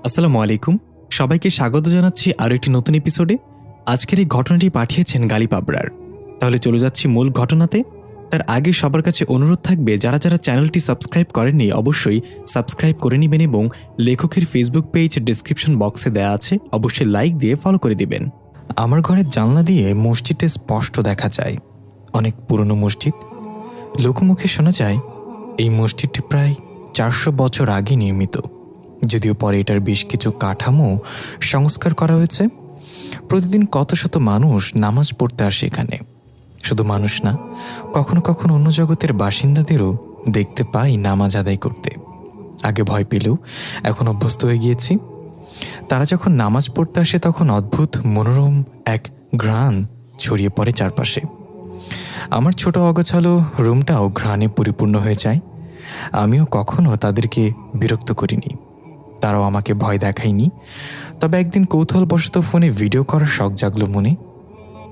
আসসালামু আলাইকুম। সবাইকে স্বাগত জানাচ্ছি আরও একটি নতুন এপিসোডে। আজকের এই ঘটনাটি পাঠিয়েছেন গালিব আবরার। তাহলে চলে যাচ্ছি মূল ঘটনাতে। তার আগে সবার কাছে অনুরোধ থাকবে, যারা যারা চ্যানেলটি সাবস্ক্রাইব করেননি অবশ্যই সাবস্ক্রাইব করে নেবেন এবং লেখকের ফেসবুক পেজ ডিসক্রিপশন বক্সে দেওয়া আছে, অবশ্যই লাইক দিয়ে ফলো করে দিবেন। আমার ঘরের জানলা দিয়ে মসজিদটা স্পষ্ট দেখা যায়। অনেক পুরনো মসজিদ। লোকমুখে শোনা যায় এই মসজিদটি প্রায় 400 বছর আগে নির্মিত, যদিও পরে এটার বেশ কিছু কাঠামো সংস্কার করা হয়েছে। প্রতিদিন কত শত মানুষ নামাজ পড়তে আসে এখানে। শুধু মানুষ না, কখনো কখনো অন্য জগতের বাসিন্দাদেরও দেখতে পাই নামাজ আদায় করতে। আগে ভয় পেলেও এখন অভ্যস্ত হয়ে গিয়েছি। তারা যখন নামাজ পড়তে আসে তখন অদ্ভুত মনোরম এক ঘ্রাণ ছড়িয়ে পড়ে চারপাশে। আমার ছোট অগোছালো রুমটাও ঘ্রাণে পরিপূর্ণ হয়ে যায়। আমিও কখনো তাদেরকে বিরক্ত করিনি, তারাও আমাকে ভয় দেখায়নি। তবে একদিন কৌতূহলবশত ফোনে ভিডিও করার শখ জাগলো মনে।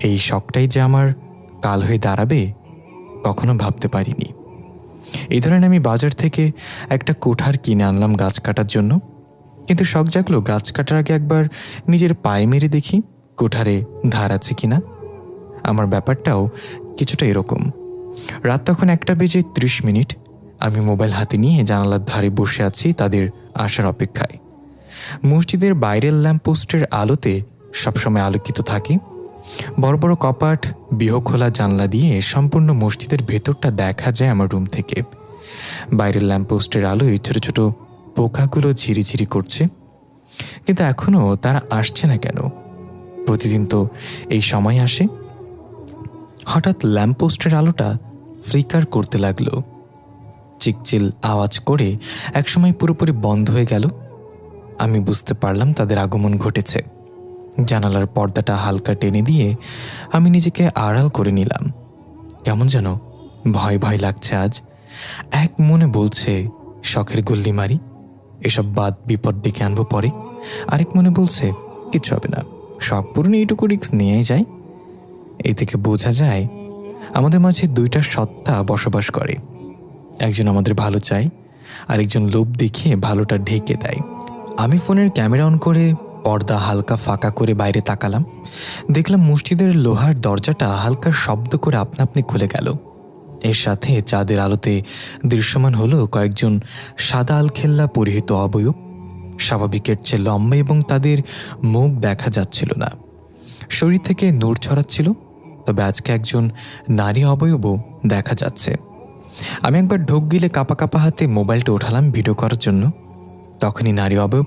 এই শখটাই যে আমার কাল হয়ে দাঁড়াবে কখনো ভাবতে পারিনি। এই ধরনের আমি বাজার থেকে একটা কোঠার কিনে আনলাম গাছ কাটার জন্য। কিন্তু শখ জাগলো গাছ কাটার আগে একবার নিজের পায়ে মেরে দেখি কোঠারে ধার আছে কিনা। আমার ব্যাপারটাও কিছুটা এরকম। রাত তখন 1:30। আমি মোবাইল হাতে নিয়ে জানালার ধারে বসে আছি তাদের আসার অপেক্ষায়। মসজিদের বাইরের ল্যাম্পপোস্টের আলোতে সবসময় আলোকিত থাকে। বড় বড় কপাট, বিহখোলা জানলা দিয়ে সম্পূর্ণ মসজিদের ভেতরটা দেখা যায় আমার রুম থেকে। বাইরের ল্যাম্পপোস্টের আলোয় ছোট ছোট পোকাগুলো ঝিরিঝিরি করছে, কিন্তু এখনও তারা আসছে না কেন? প্রতিদিন তো এই সময় আসে। হঠাৎ ল্যাম্পপোস্টের আলোটা ফ্লিকার করতে লাগলো। চিকচিল আওয়াজ করে একসময় পুরোপুরি বন্ধ হয়ে গেল। আমি বুঝতে পারলাম তাদের আগমন ঘটেছে। জানালার পর্দাটা হালকা টেনে দিয়ে আমি নিজেকে আড়াল করে নিলাম। কেমন যেন ভয় ভয় লাগছে আজ। এক মনে বলছে শখের গুল্লি মারি, এসব বাদ বিপদ ডেকে আনবো পরে। আরেক মনে বলছে কিচ্ছু হবে না, শখ পূরণ এইটুকু রিস্ক নিয়েই যায়। এই থেকে বোঝা যায় আমাদের মাঝে দুইটা সত্তা বসবাস করে। একজন আমাদের ভালো চায়, আরেকজন লোভ দেখিয়ে ভালোটা ঢেকে দেয়। আমি ফোনের ক্যামেরা অন করে পর্দা হালকা ফাঁকা করে বাইরে তাকালাম। দেখলাম মসজিদের লোহার দরজাটা হালকা শব্দ করে আপনা আপনি খুলে গেল। এর সাথে চাঁদের আলোতে দৃশ্যমান হলো কয়েকজন সাদা আলখেল্লা পরিহিত অবয়ব। স্বাভাবিকের চেয়ে লম্বা এবং তাদের মুখ দেখা যাচ্ছিল না। শরীর থেকে নূর ছড়াচ্ছিল, তবে আজকে একজন নারী অবয়বও দেখা যাচ্ছে। আমি একবার ঢোক গিলে কাঁপা কাঁপা হাতে মোবাইলটা ওঠালাম ভিডিও করার জন্য। তখনই নারী অবয়ব